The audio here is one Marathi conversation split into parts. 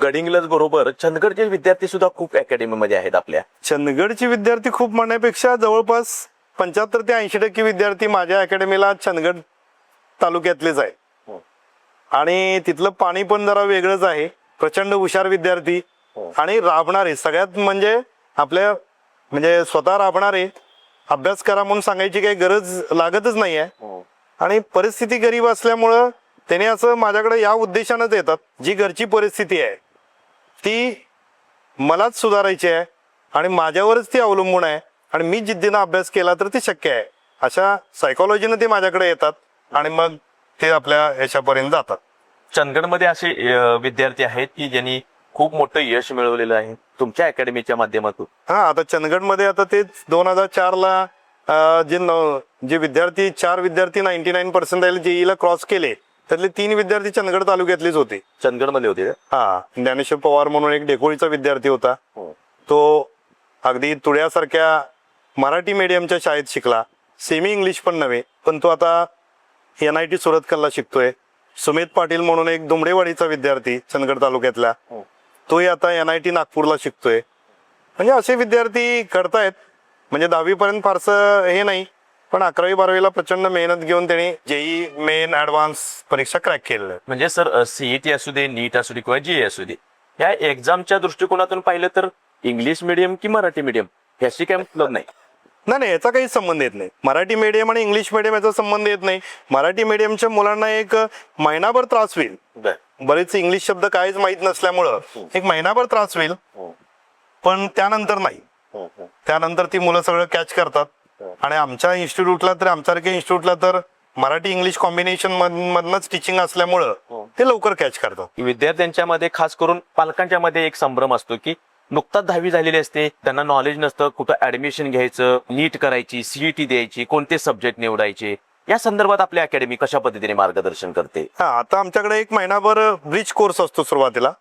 गडिंग्लज बरोबर चंदगडचे विद्यार्थी सुद्धा खूप अकॅडमीमध्ये आहेत आपल्या. चंदगडचे विद्यार्थी खूप म्हणण्यापेक्षा जवळपास 75 ते 80% विद्यार्थी माझ्या अकॅडमीला चंदगड तालुक्यातलेच आहे. आणि तिथलं पाणी पण जरा वेगळंच आहे. प्रचंड हुशार विद्यार्थी आणि राबणारे, सगळ्यात म्हणजे आपल्या म्हणजे स्वतः राबणारे, अभ्यास करा म्हणून सांगायची काही गरज लागतच नाही आहे. आणि परिस्थिती गरीब असल्यामुळं त्याने असं माझ्याकडे या उद्देशानंच येतात, जी घरची परिस्थिती आहे ती मलाच सुधारायची आहे आणि माझ्यावरच ती अवलंबून आहे आणि मी जिद्दीनं अभ्यास केला तर ते शक्य आहे, अशा सायकोलॉजीनं ते माझ्याकडे येतात आणि मग ते आपल्या याच्यापर्यंत जातात. चंदगडमध्ये असे विद्यार्थी आहेत की ज्यांनी खूप मोठं यश मिळवलेलं आहे तुमच्या अकॅडमीच्या माध्यमातून. हा, आता चंदगडमध्ये आता ते 2004ला जे विद्यार्थी 4 विद्यार्थी 99% जेईला क्रॉस केले त्यातले 3 विद्यार्थी चंदगड तालुक्यातलेच होते. चंदगडमध्ये होते. हा, ज्ञानेश्वर पवार म्हणून एक डेकोळीचा विद्यार्थी होता. तो अगदी तुळ्यासारख्या मराठी मीडियमच्या शाळेत शिकला, सेमी इंग्लिश पण नव्हे, पण तो आता NIT सुरतकलला शिकतोय. सुमित पाटील म्हणून एक दुमडेवाडीचा विद्यार्थी चंदगड तालुक्यातला, तोही आता NIT नागपूरला शिकतोय. म्हणजे असे विद्यार्थी करतायत. म्हणजे 10वी पर्यंत फारसं हे नाही, पण 11वी 12वीला प्रचंड मेहनत घेऊन त्यांनी जेई मेन ऍडव्हान्स परीक्षा क्रॅक केलेल्या. म्हणजे सर CET असू दे, नीट असू दे किंवा JEE असू दे, या एक्झामच्या दृष्टिकोनातून पाहिलं तर इंग्लिश मिडियम की मराठी मिडियम ह्याशी काही मतलब नाही. नाही, याचा काही संबंध येत नाही. मराठी मीडियम आणि इंग्लिश मिडियम याचा संबंध येत नाही. मराठी मीडियमच्या मुलांना एक महिनाभर त्रास होईल, बरेच इंग्लिश शब्द काहीच माहीत नसल्यामुळं एक महिनाभर त्रास होईल, पण त्यानंतर नाही. त्यानंतर ती मुलं सगळं कॅच करतात. आणि आमच्या इन्स्टिट्यूटला तर, आमच्यासारख्या इन्स्टिट्यूटला तर मराठी इंग्लिश कॉम्बिनेशन मधनच टीचिंग असल्यामुळं ते लवकर कॅच करतात. विद्यार्थ्यांच्या मध्ये, खास करून पालकांच्या मध्ये एक संभ्रम असतो की नुकताच 10वी झालेली असते, त्यांना नॉलेज नसतं कुठं ऍडमिशन घ्यायचं, नीट करायची, CET द्यायची, कोणते सब्जेक्ट निवडायचे. या संदर्भात आपली अकॅडमी कशा पद्धतीने मार्गदर्शन करते? हा, आता आमच्याकडे एक महिनाभर ब्रिज कोर्स असतो सुरुवातीला.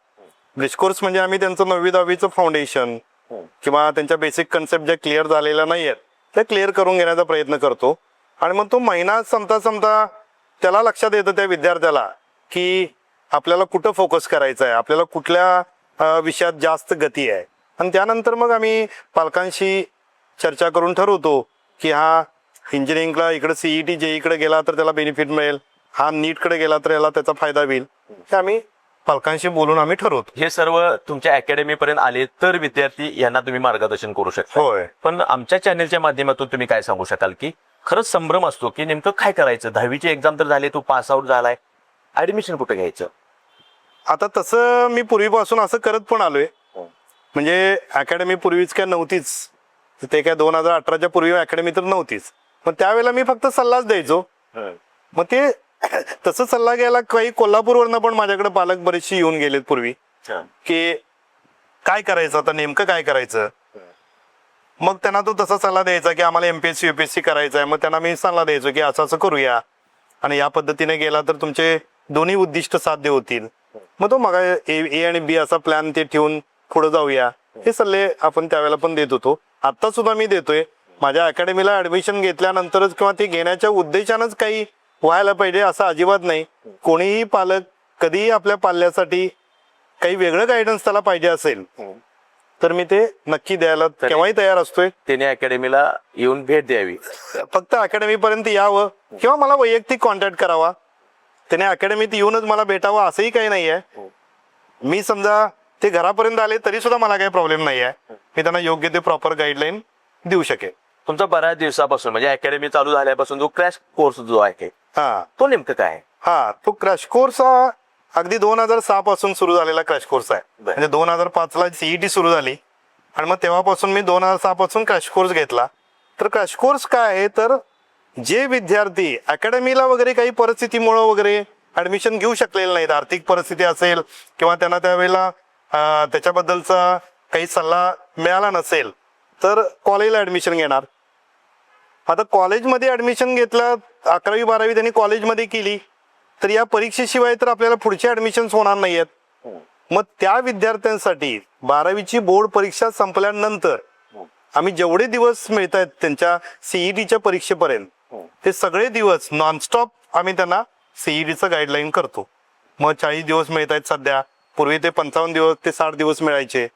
ब्रिज कोर्स म्हणजे आम्ही त्यांचं 9वी 10वीचं फाउंडेशन किंवा त्यांच्या बेसिक कन्सेप्ट ज्या क्लिअर झालेल्या नाही आहेत त्या क्लिअर करून घेण्याचा प्रयत्न करतो. आणि मग तो महिना संपता त्याला लक्षात येतं, त्या विद्यार्थ्याला, की आपल्याला कुठं फोकस करायचं आहे, आपल्याला कुठल्या विषयात जास्त गती आहे. आणि त्यानंतर मग आम्ही पालकांशी चर्चा करून ठरवतो की हा इंजिनिअरिंगला इकडे CET JEE गेला तर त्याला बेनिफिट मिळेल, हा नीटकडे गेला तर याला त्याचा फायदा होईल. हे आम्ही पालकांशी बोलून आम्ही ठरवतो. हे सर्व तुमच्या अकॅडमी पर्यंत आले तर विद्यार्थी यांना तुम्ही मार्गदर्शन करू शकता. होय. पण आमच्या चॅनलच्या माध्यमातून तुम्ही काय सांगू शकाल की खरंच संभ्रम असतो की नेमकं काय करायचं, 10वीची एक्झाम तर झाली, तू पास आउट झालाय, ऍडमिशन कुठे घ्यायचं? आता तसं मी पूर्वीपासून असं करत पण आलोय. म्हणजे अकॅडमी पूर्वीच काय नव्हतीच, ते काय 2018च्या पूर्वी अकॅडमी तर नव्हतीच. पण त्यावेळेला मी फक्त सल्लाच द्यायचो. मग ते तसं सल्ला घ्यायला काही कोल्हापूरवरनं पण माझ्याकडे पालक बरेचसे येऊन गेलेत पूर्वी, की काय करायचं आता, नेमकं काय करायचं. मग त्यांना तो तसा सल्ला द्यायचा की आम्हाला MPSC UPSC करायचं आहे. मग त्यांना मी सल्ला द्यायचो की असं असं करूया आणि या पद्धतीने गेला तर तुमचे दोन्ही उद्दिष्ट साध्य होतील. मग तो मग A आणि B असा प्लॅन ते ठेवून पुढे जाऊया, हे सल्ले आपण त्यावेळेला पण देत होतो. आता सुद्धा मी देतोय. माझ्या अकॅडमीला ऍडमिशन घेतल्यानंतरच किंवा ते घेण्याच्या उद्देशानंच काही व्हायला पाहिजे असं अजिबात नाही. कोणीही पालक कधीही आपल्या पाल्यासाठी काही वेगळं गायडन्स त्याला पाहिजे असेल तर मी ते नक्की द्यायला केव्हाही तयार असतोय. त्याने अकॅडमीला येऊन भेट द्यावी. फक्त अकॅडमी पर्यंत यावं किंवा मला वैयक्तिक कॉन्टॅक्ट करावा. त्याने अकॅडमीत येऊनच मला भेटावं असंही काही नाही आहे. मी समजा ते घरापर्यंत आले तरी सुद्धा मला काही प्रॉब्लेम नाही आहे. मी त्यांना योग्य ते प्रॉपर गाईडलाईन देऊ शकेल. तुमचा बऱ्याच दिवसापासून म्हणजे अकॅडमी चालू झाल्यापासून जो क्रॅश कोर्स जो आहे हा, तो नेमकं काय आहे? हा, तो क्रॅश कोर्स हा अगदी 2006 पासून सुरू झालेला क्रॅश कोर्स आहे. म्हणजे 2005ला CET सुरू झाली आणि मग तेव्हापासून मी 2006 पासून क्रॅश कोर्स घेतला. तर क्रॅश कोर्स काय आहे, तर जे विद्यार्थी अकॅडमीला वगैरे काही परिस्थितीमुळे वगैरे ऍडमिशन घेऊ शकलेले नाहीत, आर्थिक परिस्थिती असेल किंवा त्यांना त्यावेळेला त्याच्याबद्दलचा काही सल्ला मिळाला नसेल तर कॉलेजला ऍडमिशन घेणार. आता कॉलेजमध्ये ऍडमिशन घेतलं, 11वी 12वी त्यांनी कॉलेजमध्ये केली तर या परीक्षेशिवाय तर आपल्याला पुढचे ऍडमिशन्स होणार नाहीयेत. मग त्या विद्यार्थ्यांसाठी 12वीची बोर्ड परीक्षा संपल्यानंतर आम्ही जेवढे दिवस मिळत आहेत त्यांच्या CETच्या परीक्षेपर्यंत ते सगळे दिवस नॉनस्टॉप आम्ही त्यांना CETचं गाईडलाईन करतो. मग 40 दिवस मिळत आहेत सध्या, पूर्वी ते 55 दिवस ते 60 दिवस मिळायचे.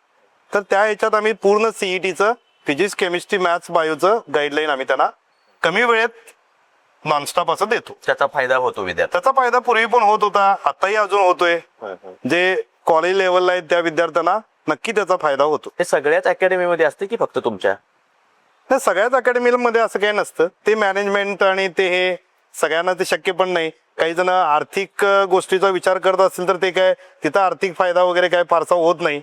तर त्या ह्याच्यात आम्ही पूर्ण सीईटीचं फिजिक्स केमिस्ट्री मॅथ्स बायोचं गाईडलाईन आम्ही त्यांना कमी वेळेत नॉनस्टॉप असं देतो. त्याचा फायदा होतो विद्यार्थी. त्याचा फायदा पूर्वी पण होत होता, आताही अजून होतोय. जे कॉलेज लेवलला आहेत त्या विद्यार्थ्यांना नक्की त्याचा फायदा होतो. हे सगळ्याच अकॅडमीमध्ये असते की फक्त तुमच्या? नाही, सगळ्याच अकॅडमीमध्ये असं काही नसतं. ते मॅनेजमेंट आणि ते हे सगळ्यांना ते शक्य पण नाही. काही जण आर्थिक गोष्टीचा विचार करत असतील तर ते काय तिथं आर्थिक फायदा वगैरे काय फारसा होत नाही,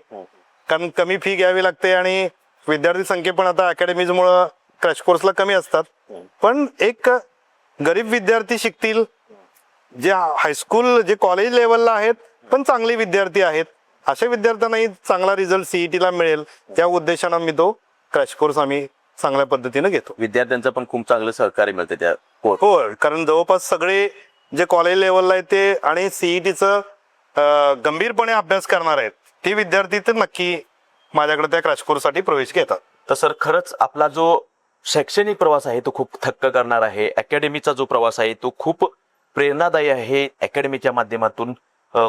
कारण कमी फी घ्यावी लागते आणि विद्यार्थी संख्या पण आता अकॅडमीजमुळं क्रॅश कोर्सला कमी असतात. पण एक गरीब विद्यार्थी शिकतील, जे हायस्कूल जे कॉलेज लेवलला आहेत पण चांगले विद्यार्थी आहेत, अशा विद्यार्थ्यांनाही चांगला रिझल्ट सीईटीला मिळेल त्या उद्देशानं मी तो क्रॅश कोर्स आम्ही चांगल्या पद्धतीने घेतो. विद्यार्थ्यांचं पण खूप चांगलं सहकार्य मिळतं त्या कोर्स. हो, कारण जवळपास सगळे जे कॉलेज लेवलला आहेत ते आणि सीईटीचं गंभीरपणे अभ्यास करणार आहेत ते विद्यार्थी तर नक्की माझ्याकडे त्या क्रॅश कोर्ससाठी प्रवेश घेतात. तर सर खरंच आपला जो शैक्षणिक प्रवास आहे तो खूप थक्क करणार आहे. अकॅडमीचा जो प्रवास आहे तो खूप प्रेरणादायी आहे. अकॅडमीच्या माध्यमातून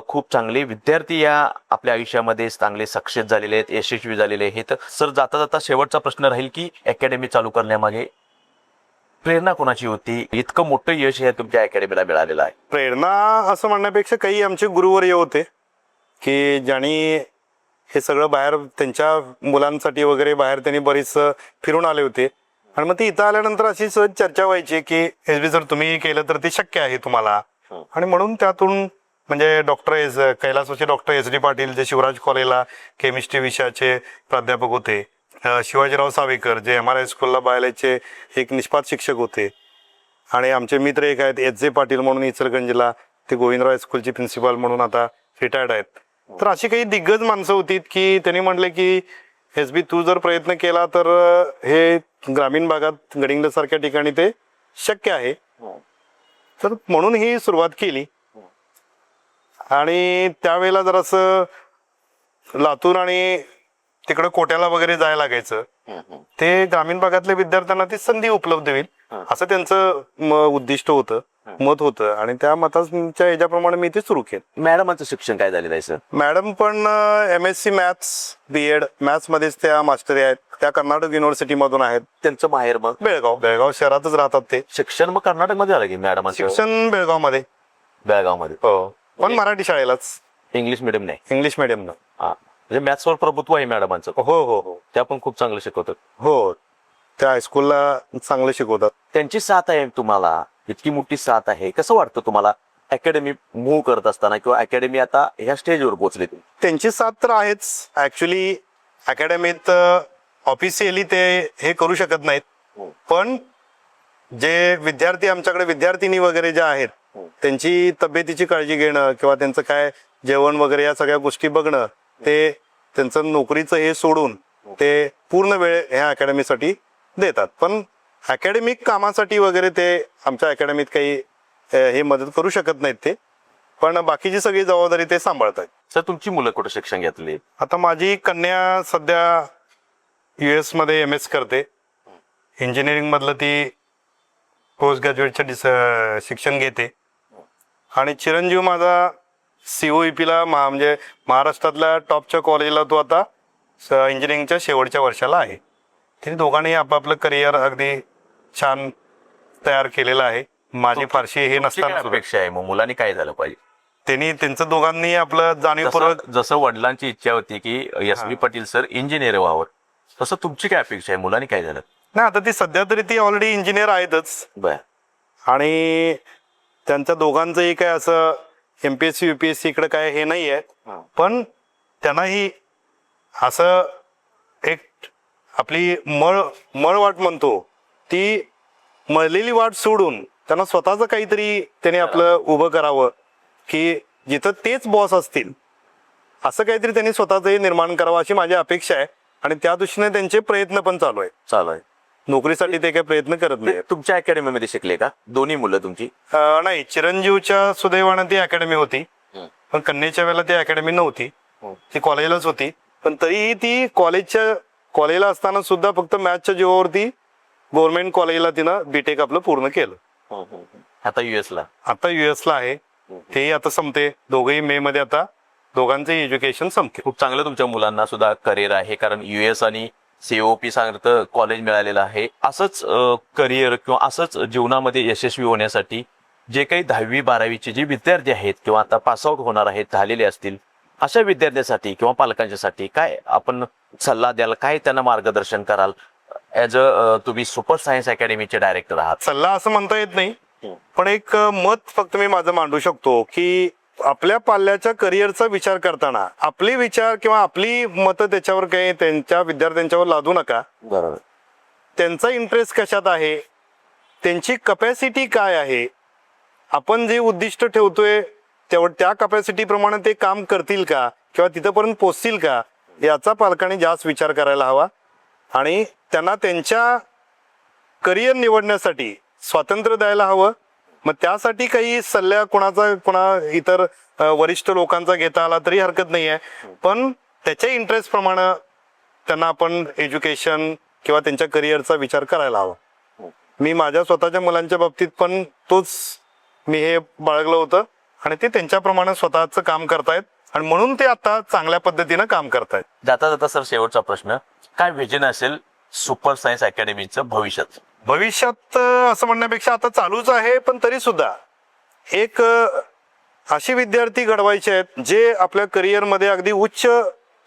खूप चांगले विद्यार्थी या आपल्या आयुष्यामध्ये चांगले सक्सेस झालेले आहेत, यशस्वी झालेले आहेत. सर जाता जाता शेवटचा प्रश्न राहील की अकॅडमी चालू करण्यामागे प्रेरणा कोणाची होती? इतकं मोठं यश हे तुमच्या अकॅडमीला मिळालेलं आहे. प्रेरणा असं म्हणण्यापेक्षा काही आमचे गुरुवर्य होते की ज्यांनी हे सगळं बाहेर त्यांच्या मुलांसाठी वगैरे बाहेर त्यांनी बरीच फिरून आले होते. आणि मग ते इथं आल्यानंतर अशी सहज चर्चा व्हायची की एस बी सर तुम्ही केलं तर ते शक्य आहे तुम्हाला. आणि म्हणून त्यातून म्हणजे कैलासवासी डॉक्टर एस डी पाटील जे शिवराज कॉलेजला केमिस्ट्री विषयाचे प्राध्यापक होते, शिवाजीराव सावेकर जे एम आर आय स्कूलला बायलाचे एक निष्पात शिक्षक होते, आणि आमचे मित्र एक आहेत एच जे पाटील म्हणून इचलगंजला, ते गोविंदराव स्कूलचे प्रिन्सिपाल म्हणून आता रिटायर्ड आहेत. तर अशी काही दिग्गज माणसं होती की त्यांनी म्हटले की एस बी तू जर प्रयत्न केला तर हे ग्रामीण भागात गडिंग्लजसारख्या ठिकाणी ते शक्य आहे. तर म्हणून ही सुरुवात केली. आणि त्यावेळेला जरासं लातूर आणि तिकडं कोट्याला वगैरे जायला लागायचं. ते ग्रामीण भागातल्या विद्यार्थ्यांना ती संधी उपलब्ध होईल असं त्यांचं उद्दिष्ट होतं, मत होतं, आणि त्या मताच्या ह्याच्याप्रमाणे मी ते सुरू केलं. मॅडमांचं शिक्षण काय झालेलं आहे सर? मॅडम पण MSc मॅथ्स BEd मॅथ्स मध्येच त्या मास्टरी आहेत. त्या कर्नाटक युनिव्हर्सिटी मधून आहेत. त्यांचं माहेर मग बेळगाव शहरातच राहतात ते. शिक्षण मग कर्नाटकमध्ये झालं की मॅडमांचं? शिक्षण बेळगावमध्ये. बेळगावमध्ये. हो, पण मराठी शाळेलाच, इंग्लिश मिडियम नाही. इंग्लिश मिडियम न. हा, म्हणजे मॅथ्सवर प्रभुत्व आहे मॅडमांचं. हो हो हो, त्या पण खूप चांगलं शिकवतात. हो, त्या हायस्कूलला चांगलं शिकवतात. त्यांची साथ आहे तुम्हाला, इतकी मोठी साथ आहे. कसं वाटतं तुम्हाला अकॅडमी मूव्ह करत असताना, किंवा अकॅडमी आता ह्या स्टेजवर पोहोचली? त्यांची साथ तर आहेच. ऍक्च्युली अकॅडमीत ऑफिशियली ते हे करू शकत नाहीत, पण जे विद्यार्थी आमच्याकडे विद्यार्थिनी वगैरे ज्या आहेत त्यांची तब्येतीची काळजी घेणं किंवा त्यांचं काय जेवण वगैरे या सगळ्या गोष्टी बघणं, ते त्यांचं नोकरीचं हे सोडून ते पूर्ण वेळ ह्या अकॅडमीसाठी देतात. पण अकॅडमिक कामासाठी वगैरे ते आमच्या अकॅडमीत काही हे मदत करू शकत नाहीत ते, पण बाकीची सगळी जबाबदारी ते सांभाळतात. सर तुमची मुलं कुठं शिक्षण घेतली? आता माझी कन्या सध्या US मध्ये MS करते. इंजिनिअरिंग मधलं ती पोस्ट ग्रॅज्युएटचं शिक्षण घेते. आणि चिरंजीव माझा COEP ला म्हणजे महाराष्ट्रातल्या टॉपच्या कॉलेजला तो आता इंजिनिअरिंगच्या शेवटच्या वर्षाला आहे. त्यांनी दोघांनी आपापलं करिअर अगदी छान तयार केलेलं आहे. माझी फारशी हे नसताना अपेक्षा आहे मग मुलांनी काय झालं पाहिजे? त्यांनी त्यांचं दोघांनी आपलं जाणीवपूर्वक, जसं वडिलांची इच्छा होती की SB पाटील सर इंजिनियर व्हावं, तसं तुमची काय अपेक्षा आहे? मुलांनी काय झालं? नाही, आता ती सध्या तरी ती ऑलरेडी इंजिनियर आहेतच. बर. आणि त्यांच्या दोघांचंही काय असं MPSC UPSC इकडे काय हे नाही आहे, पण त्यांनाही असं एक आपली मळवाट म्हणतो ती मळलेली वाट सोडून त्यांना स्वतःच काहीतरी त्यांनी आपलं उभं करावं, की जिथं तेच बॉस असतील असं काहीतरी त्यांनी स्वतःच निर्माण करावं अशी माझी अपेक्षा आहे. आणि त्या दृष्टीने त्यांचे प्रयत्न पण चालू आहे. नोकरीसाठी ते काही प्रयत्न करत नाही. तुमच्या अकॅडमीमध्ये शिकले का दोन्ही मुलं तुमची? नाही, चिरंजीवच्या सुदैवानं ती अकॅडमी होती, पण कन्येच्या वेळेला ती अकॅडमी नव्हती, ती कॉलेजलाच होती. पण तरीही ती कॉलेजला असताना सुद्धा फक्त मॅथच्या जीवावरती गव्हर्नमेंट कॉलेजला तिनं BTech आपलं पूर्ण केलं. आता US ला आहे. तेही आता संपते. दोघेही मे मध्ये आता दोघांचं एज्युकेशन संपते. खूप चांगलं तुमच्या मुलांना सुद्धा करिअर आहे, कारण US आणि COP सारखं कॉलेज मिळालेलं आहे. असंच करिअर किंवा असंच जीवनामध्ये यशस्वी होण्यासाठी जे काही 10वी-12वीचे जे विद्यार्थी आहेत किंवा आता पासआउट होणार आहेत, झालेले असतील, अशा विद्यार्थ्यांसाठी किंवा पालकांच्यासाठी काय आपण सल्ला द्याल, काय त्यांना मार्गदर्शन कराल? ॲज तुम्ही सुपर सायन्स अकॅडमीचे डायरेक्टर आहात. सल्ला असं म्हणता येत नाही, पण एक मत फक्त मी माझं मांडू शकतो की आपल्या पाल्याच्या करिअरचा विचार करताना आपले विचार किंवा आपली मतं त्याच्यावर काही त्यांच्या विद्यार्थ्यांच्यावर लादू नका. बरोबर. त्यांचा इंटरेस्ट कशात आहे, त्यांची कपॅसिटी काय आहे, आपण जे उद्दिष्ट ठेवतोय त्या कपॅसिटी प्रमाणे ते काम करतील का किंवा तिथपर्यंत पोचतील का, याचा पालकांनी जास्त विचार करायला हवा. आणि त्यांना त्यांच्या करिअर निवडण्यासाठी स्वातंत्र्य द्यायला हवं. मग त्यासाठी काही सल्ला कोणा इतर वरिष्ठ लोकांचा घेता आला तरी हरकत नाही आहे, पण त्याच्या इंटरेस्ट प्रमाणे त्यांना आपण एज्युकेशन किंवा त्यांच्या करिअरचा विचार करायला हवा. मी माझ्या स्वतःच्या मुलांच्या बाबतीत पण तोच मी हे बाळगलं होतं आणि ते त्यांच्याप्रमाणे स्वतःचं काम करतायत आणि म्हणून ते आता चांगल्या पद्धतीनं काम करतायत. जाता जाता सर शेवटचा प्रश्न, काय व्हिजन असेल सुपर सायन्स अकॅडमीचं भविष्यात? भविष्यात असं म्हणण्यापेक्षा आता चालूच आहे, पण तरी सुद्धा एक अशी विद्यार्थी घडवायचे आहेत जे आपल्या करिअरमध्ये अगदी उच्च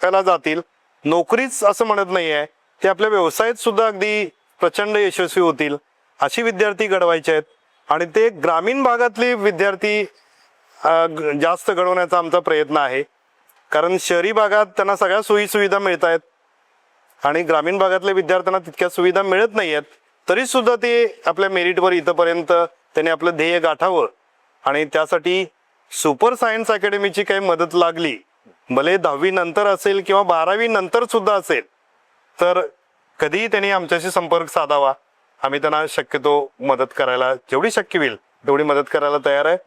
त्याला जातील. नोकरीच असं म्हणत नाही आहे, ते आपल्या व्यवसायात सुद्धा अगदी प्रचंड यशस्वी होतील अशी विद्यार्थी घडवायचे आहेत. आणि ते ग्रामीण भागातले विद्यार्थी जास्त घडवण्याचा आमचा प्रयत्न आहे, कारण शहरी भागात त्यांना सगळ्या सोयी सुविधा मिळत आहेत आणि ग्रामीण भागातल्या विद्यार्थ्यांना तितक्या सुविधा मिळत नाही आहेत. तरी सुद्धा ते आपल्या मेरिटवर इथंपर्यंत त्यांनी आपलं ध्येय गाठावं आणि त्यासाठी सुपर सायन्स अकॅडमीची काही मदत लागली, भले 10वी नंतर असेल किंवा 12वी नंतर सुद्धा असेल, तर कधीही त्यांनी आमच्याशी संपर्क साधावा. आम्ही त्यांना शक्यतो मदत करायला जेवढी शक्य होईल तेवढी मदत करायला तयार आहे.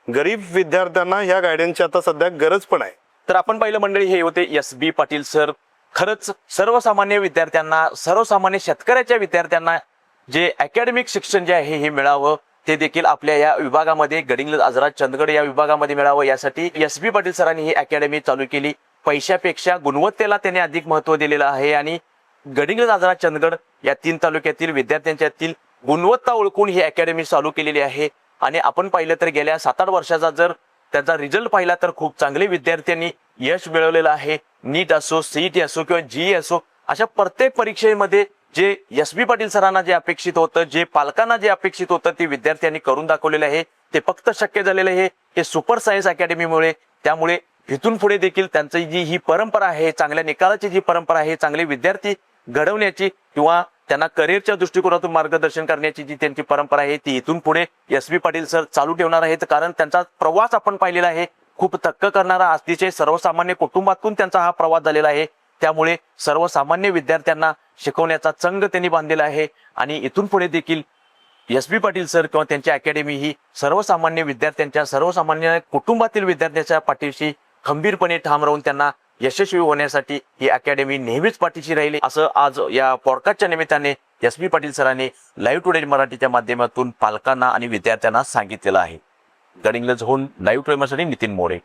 गरीब विद्यार्थ्यांना ह्या गायडन्सची आता सध्या गरज पण आहे. तर आपण पाहिलं मंडळी, हे होते SB पाटील सर. खरंच सर्वसामान्य विद्यार्थ्यांना, सर्वसामान्य शेतकऱ्याच्या विद्यार्थ्यांना जे अकॅडमिक शिक्षण जे आहे हे मिळावं, ते देखील आपल्या या विभागामध्ये गडिंग्लज आजरा चंदगड या विभागामध्ये मिळावं, यासाठी SB पाटील सरांनी ही अकॅडमी चालू केली. पैशापेक्षा गुणवत्तेला त्यांनी अधिक महत्त्व दिलेलं आहे आणि गडिंग्लज आजरा चंदगड या 3 तालुक्यातील विद्यार्थ्यांच्यातील गुणवत्ता ओळखून ही अकॅडमी चालू केलेली आहे. आणि आपण पाहिलं तर गेल्या 7-8 वर्षाचा जर त्याचा रिझल्ट पाहिला तर खूप चांगले विद्यार्थ्यांनी यश मिळवलेलं आहे. नीट असो, CET असो किंवा GE असो, अशा प्रत्येक परीक्षेमध्ये जे SB पाटील सरांना जे अपेक्षित होतं, जे पालकांना जे अपेक्षित होतं, ते विद्यार्थ्यांनी करून दाखवलेलं आहे. ते फक्त शक्य झालेलं आहे हे सुपर सायन्स अकॅडमीमुळे. त्यामुळे इथून पुढे देखील त्यांची जी ही परंपरा आहे, चांगल्या निकालाची जी परंपरा आहे, चांगले विद्यार्थी घडवण्याची किंवा त्यांना करिअरच्या दृष्टिकोनातून मार्गदर्शन करण्याची जी त्यांची परंपरा आहे, ती इथून पुढे SB पाटील सर चालू ठेवणार आहेत. कारण त्यांचा प्रवास आपण पाहिलेला आहे, खूप थक्क करणारा, अतिशय सर्वसामान्य कुटुंबातून त्यांचा हा प्रवास झालेला आहे. त्यामुळे सर्वसामान्य विद्यार्थ्यांना शिकवण्याचा चंग त्यांनी बांधलेला आहे आणि इथून पुढे देखील SB पाटील सर किंवा त्यांची अकॅडमी ही सर्वसामान्य विद्यार्थ्यांच्या, सर्वसामान्य कुटुंबातील विद्यार्थ्यांच्या पाठीशी खंबीरपणे ठाम राहून त्यांना यशस्वी होण्यासाठी ही अकॅडमी नेहमीच पाठीशी राहिली, असं आज या पॉडकास्टच्या निमित्ताने SB पाटील सरांनी लाईव्ह टुडे मराठीच्या माध्यमातून पालकांना आणि विद्यार्थ्यांना सांगितलेलं आहे. गडिंग्लजहून लाईव्ह टुडे मराठी नितीन मोरे.